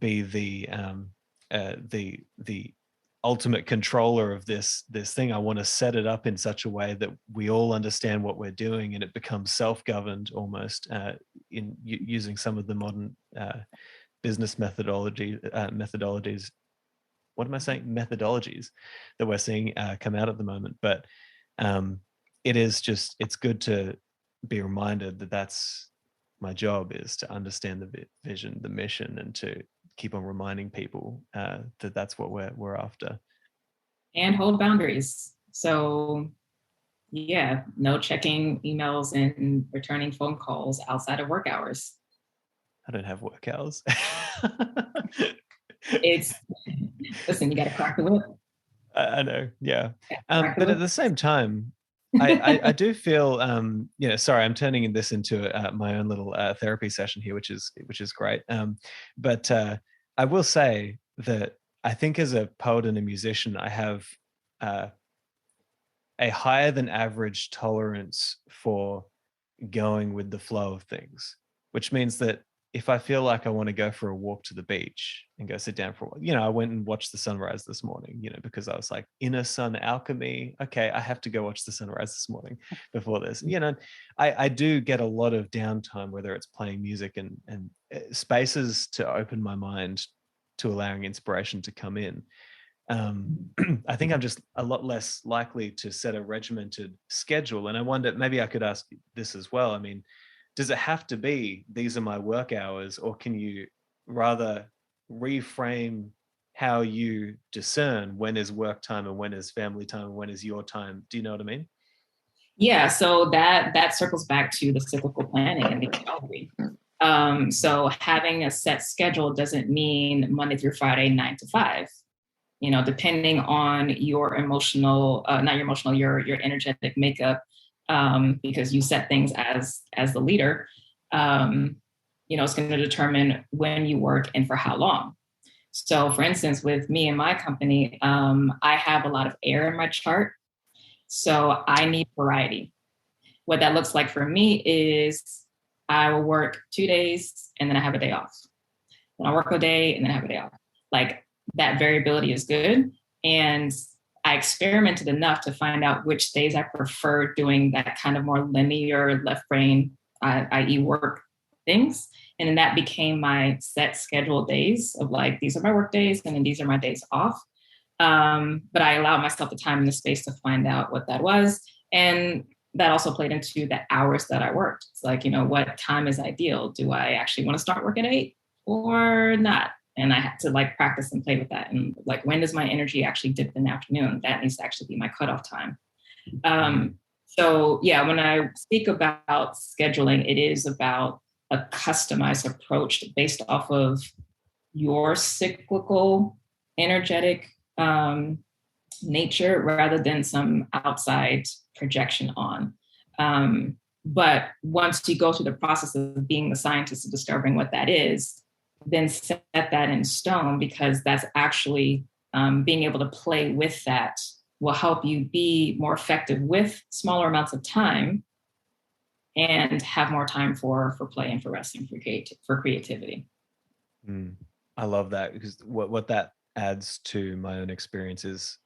be the ultimate controller of this thing. I want to set it up in such a way that we all understand what we're doing and it becomes self-governed almost, in using some of the modern business methodologies. What am I saying? Methodologies that we're seeing come out at the moment. But it's good to be reminded that that's my job, is to understand the vision, the mission, and to keep on reminding people that that's what we're after. And hold boundaries. So yeah, no checking emails and returning phone calls outside of work hours. I don't have work hours. Listen, you got to crack the whip. I know, yeah. But at the same time, I do feel, you know, sorry, I'm turning this into my own little therapy session here, which is great. But I will say that I think as a poet and a musician, I have a higher than average tolerance for going with the flow of things, which means that if I feel like I want to go for a walk to the beach and go sit down for a while, you know, I went and watched the sunrise this morning, you know, because I was like, inner sun alchemy. Okay, I have to go watch the sunrise this morning before this. You know, I do get a lot of downtime, whether it's playing music and spaces to open my mind to allowing inspiration to come in. I think I'm just a lot less likely to set a regimented schedule. And I wonder, maybe I could ask this as well. I mean, does it have to be, these are my work hours, or can you rather reframe how you discern when is work time and when is family time and when is your time? Do you know what I mean? Yeah, so that circles back to the cyclical planning and the calendar. So having a set schedule doesn't mean Monday through Friday, 9 to 5. You know, depending on your emotional, your energetic makeup, because you set things as the leader, you know, it's going to determine when you work and for how long. So for instance, with me and my company, I have a lot of air in my chart. So I need variety. What that looks like for me is I will work 2 days and then I have a day off. Then I work a day and then I have a day off. Like, that variability is good. And I experimented enough to find out which days I prefer doing that kind of more linear left brain, i.e. work things. And then that became my set scheduled days of like, these are my work days and then these are my days off. But I allowed myself the time and the space to find out what that was. And that also played into the hours that I worked. It's like, what time is ideal? Do I actually want to start work at 8 or not? And I had to like practice and play with that. And like, when does my energy actually dip in the afternoon? That needs to actually be my cutoff time. So yeah, when I speak about scheduling, it is about a customized approach based off of your cyclical, energetic nature rather than some outside projection on. But once you go through the process of being the scientist and discovering what that is, then set that in stone, because that's actually being able to play with that will help you be more effective with smaller amounts of time and have more time for play and for rest and for creativity. I love that, because what that adds to my own experience is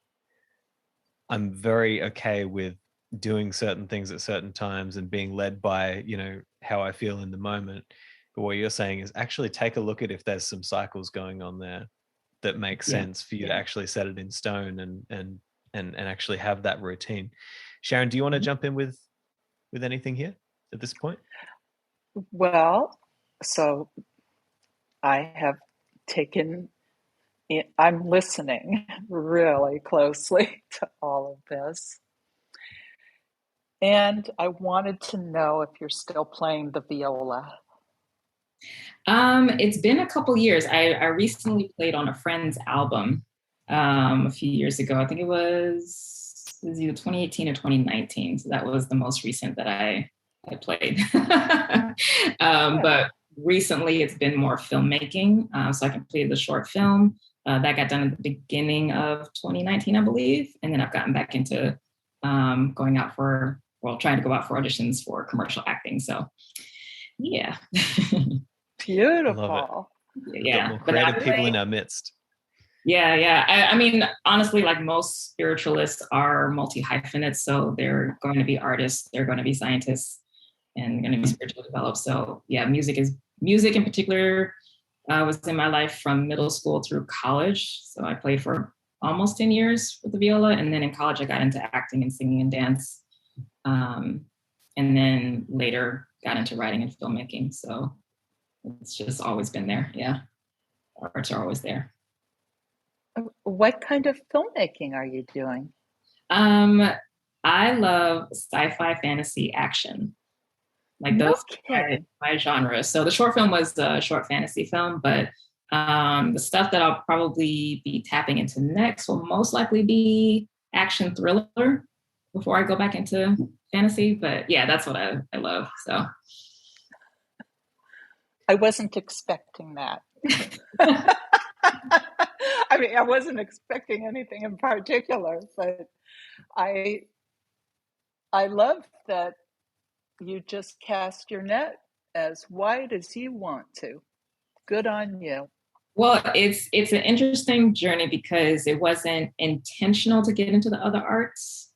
I'm very okay with doing certain things at certain times and being led by, how I feel in the moment. But what you're saying is actually take a look at if there's some cycles going on there that make sense for you to actually set it in stone and actually have that routine. Sharon, do you want to jump in with anything here at this point? Well, so I'm listening really closely to all of this. And I wanted to know if you're still playing the viola. It's been a couple years. I recently played on a friend's album a few years ago. I think it was either 2018 or 2019. So that was the most recent that I played. But recently it's been more filmmaking. So I completed the short film that got done at the beginning of 2019, I believe. And then I've gotten back into trying to go out for auditions for commercial acting. So yeah. Beautiful. Yeah. More creative people in our midst. Yeah. I mean, honestly, like most spiritualists are multi-hyphenates. So they're going to be artists, they're going to be scientists, and going to be spiritually developed. So yeah, music in particular was in my life from middle school through college. So I played for almost 10 years with the viola. And then in college, I got into acting and singing and dance. And then later got into writing and filmmaking. So it's just always been there. Yeah. Arts are always there. What kind of filmmaking are you doing? I love sci-fi, fantasy, action. Like those are my genres. So the short film was a short fantasy film, but the stuff that I'll probably be tapping into next will most likely be action thriller before I go back into fantasy. But yeah, that's what I love. So I wasn't expecting that. I mean, I wasn't expecting anything in particular, but I love that you just cast your net as wide as you want to. Good on you. Well, it's an interesting journey because it wasn't intentional to get into the other arts.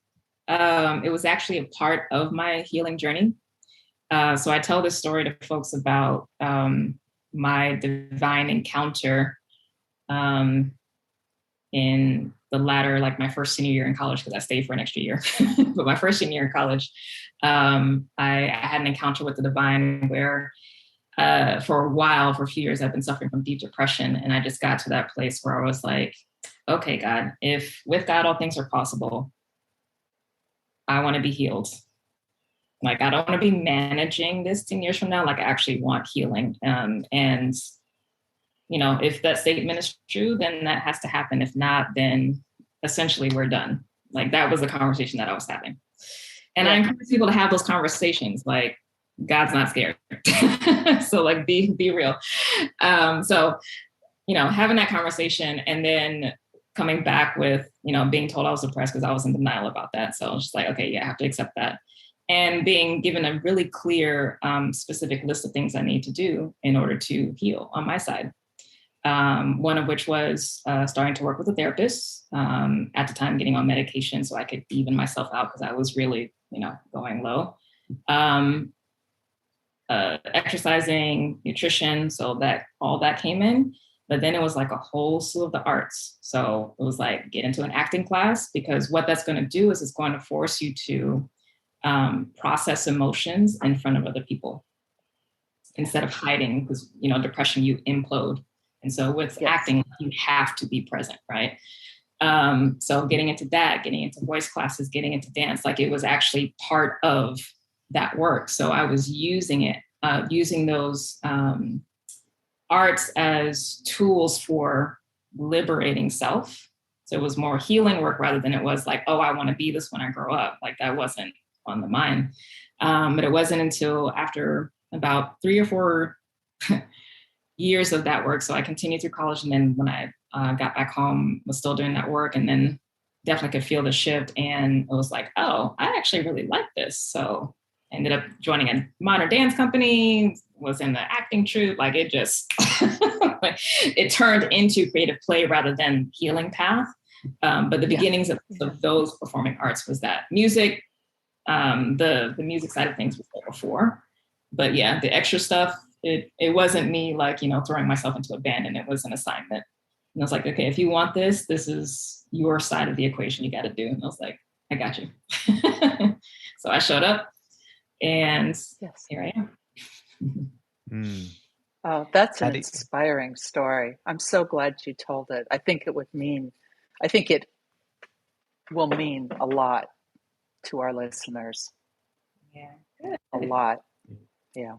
It was actually a part of my healing journey. So I tell this story to folks about my divine encounter in the latter, like my first senior year in college, because I stayed for an extra year. But my first senior year in college, I had an encounter with the divine where for a few years, I've been suffering from deep depression. And I just got to that place where I was like, okay, God, if with God all things are possible, I want to be healed. Like, I don't want to be managing this 10 years from now. Like, I actually want healing. And, if that statement is true, then that has to happen. If not, then essentially we're done. Like, that was the conversation that I was having. And I encourage people to have those conversations. Like, God's not scared. So like, be real. So, having that conversation and then coming back with, being told I was depressed because I was in denial about that. So I was just like, okay, yeah, I have to accept that. And being given a really clear, specific list of things I need to do in order to heal on my side. One of which was starting to work with a therapist, at the time getting on medication so I could even myself out because I was really, going low. Exercising, nutrition, so that all that came in. But then it was like a whole slew of the arts. So it was like, get into an acting class, because what that's going to do is it's going to force you to process emotions in front of other people instead of hiding, because, you know, depression, you implode. And so with acting, you have to be present, right? So getting into that, getting into voice classes, getting into dance, like it was actually part of that work. So I was using it, using those arts as tools for liberating self. So it was more healing work rather than it was like, oh, I want to be this when I grow up. Like that wasn't on the mind. But it wasn't until after about 3 or 4 years of that work. So I continued through college. And then when I got back home, was still doing that work, and then definitely could feel the shift. And it was like, oh, I actually really like this. So I ended up joining a modern dance company, was in the acting troupe. Like it just, it turned into creative play rather than healing path. But the beginnings of those performing arts was that music, the music side of things was there before. But yeah, the extra stuff, it wasn't me like, you know, throwing myself into a band, and it was an assignment. And I was like, okay, if you want this, this is your side of the equation you got to do. And I was like, I got you. So I showed up, and here I am. Oh, that's an inspiring story. I'm so glad you told it. I think it will mean a lot to our listeners. Yeah, good. A lot. Yeah.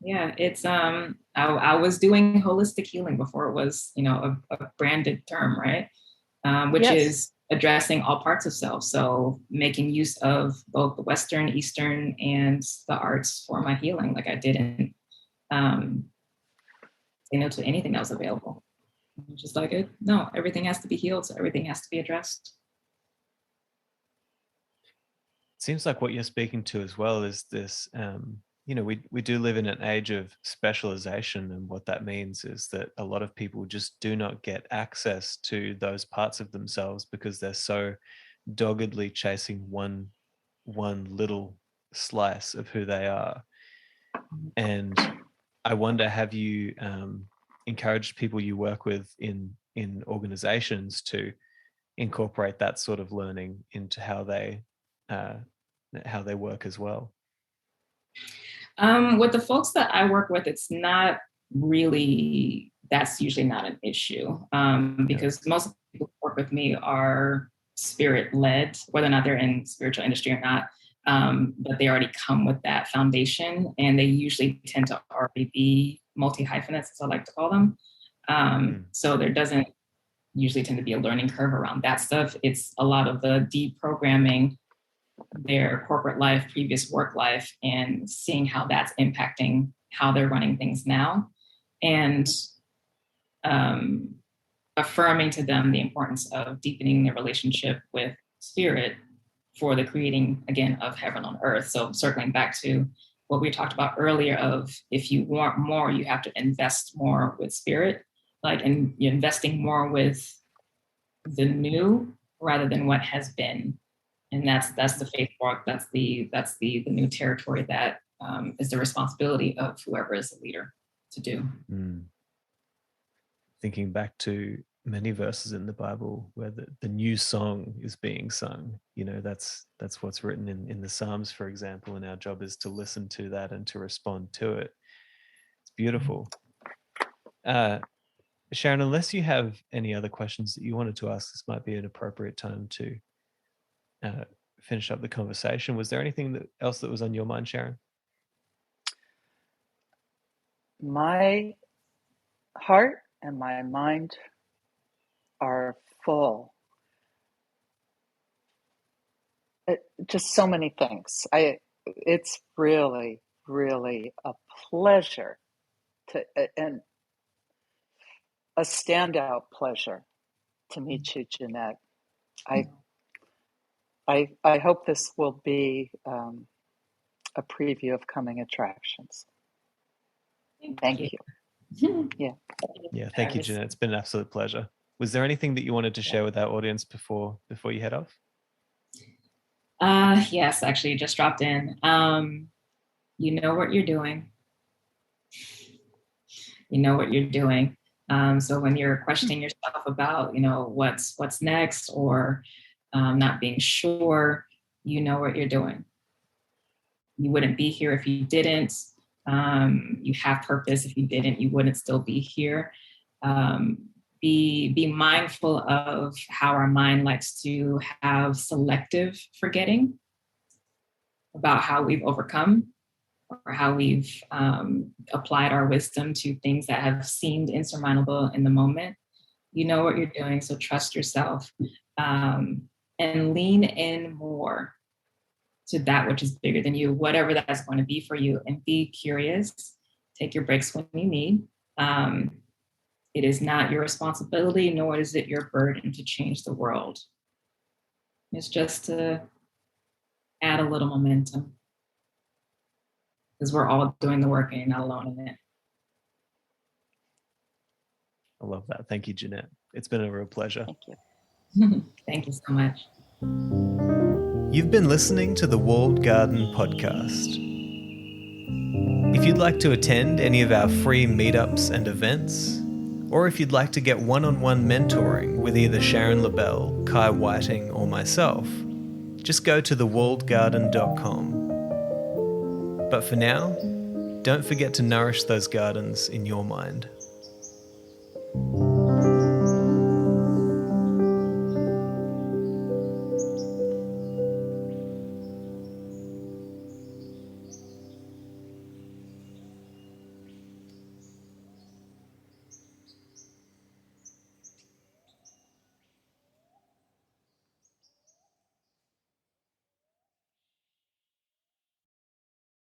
Yeah, it's I was doing holistic healing before it was, you know, a branded term, right? Which is addressing all parts of self. So making use of both the Western, Eastern, and the arts for my healing. Like I didn't say no to anything that was available. Just like it, no, everything has to be healed, so everything has to be addressed. Seems like what you're speaking to as well is this, you know, we do live in an age of specialization, and what that means is that a lot of people just do not get access to those parts of themselves because they're so doggedly chasing one little slice of who they are. And I wonder, have you encouraged people you work with in organizations to incorporate that sort of learning into how they work as well? With the folks that I work with, it's not really, that's usually not an issue, because most people who work with me are spirit led, whether or not they're in spiritual industry or not. But they already come with that foundation, and they usually tend to already be multi-hyphenates, as I like to call them. So there doesn't usually tend to be a learning curve around that stuff. It's a lot of the deprogramming their corporate life, previous work life, and seeing how that's impacting how they're running things now, and affirming to them the importance of deepening their relationship with spirit for the creating, again, of heaven on earth. So circling back to what we talked about earlier of, if you want more, you have to invest more with spirit, like, and you're investing more with the new rather than what has been. And that's the faith walk. That's the new territory that is the responsibility of whoever is the leader to do. Thinking back to many verses in the Bible where the new song is being sung, you know, that's what's written in the Psalms, for example, and our job is to listen to that and to respond to it. It's beautiful. Sharon, unless you have any other questions that you wanted to ask, this might be an appropriate time to finish up the conversation. Was there anything else that was on your mind, Sharon? My heart and my mind are full. Just so many things. It's really, really a pleasure and a standout pleasure to meet you, Jynnette. I hope this will be a preview of coming attractions. Thank you. Yeah, thank you, Jynnette. It's been an absolute pleasure. Was there anything that you wanted to share with our audience before you head off? Yes, actually, just dropped in. You know what you're doing. You know what you're doing. So when you're questioning yourself about, you know, what's next, or not being sure, you know what you're doing. You wouldn't be here if you didn't. You have purpose. If you didn't, you wouldn't still be here. Be mindful of how our mind likes to have selective forgetting about how we've overcome or how we've applied our wisdom to things that have seemed insurmountable in the moment. You know what you're doing, so trust yourself, and lean in more to that which is bigger than you, whatever that's going to be for you, and be curious. Take your breaks when you need. It is not your responsibility, nor is it your burden to change the world. It's just to add a little momentum, because we're all doing the work and you're not alone in it. I love that. Thank you, Jynnette. It's been a real pleasure. Thank you. Thank you so much. You've been listening to the Walled Garden Podcast. If you'd like to attend any of our free meetups and events, or if you'd like to get one-on-one mentoring with either Sharon LaBelle, Kai Whiting, or myself, just go to thewalledgarden.com. But for now, don't forget to nourish those gardens in your mind.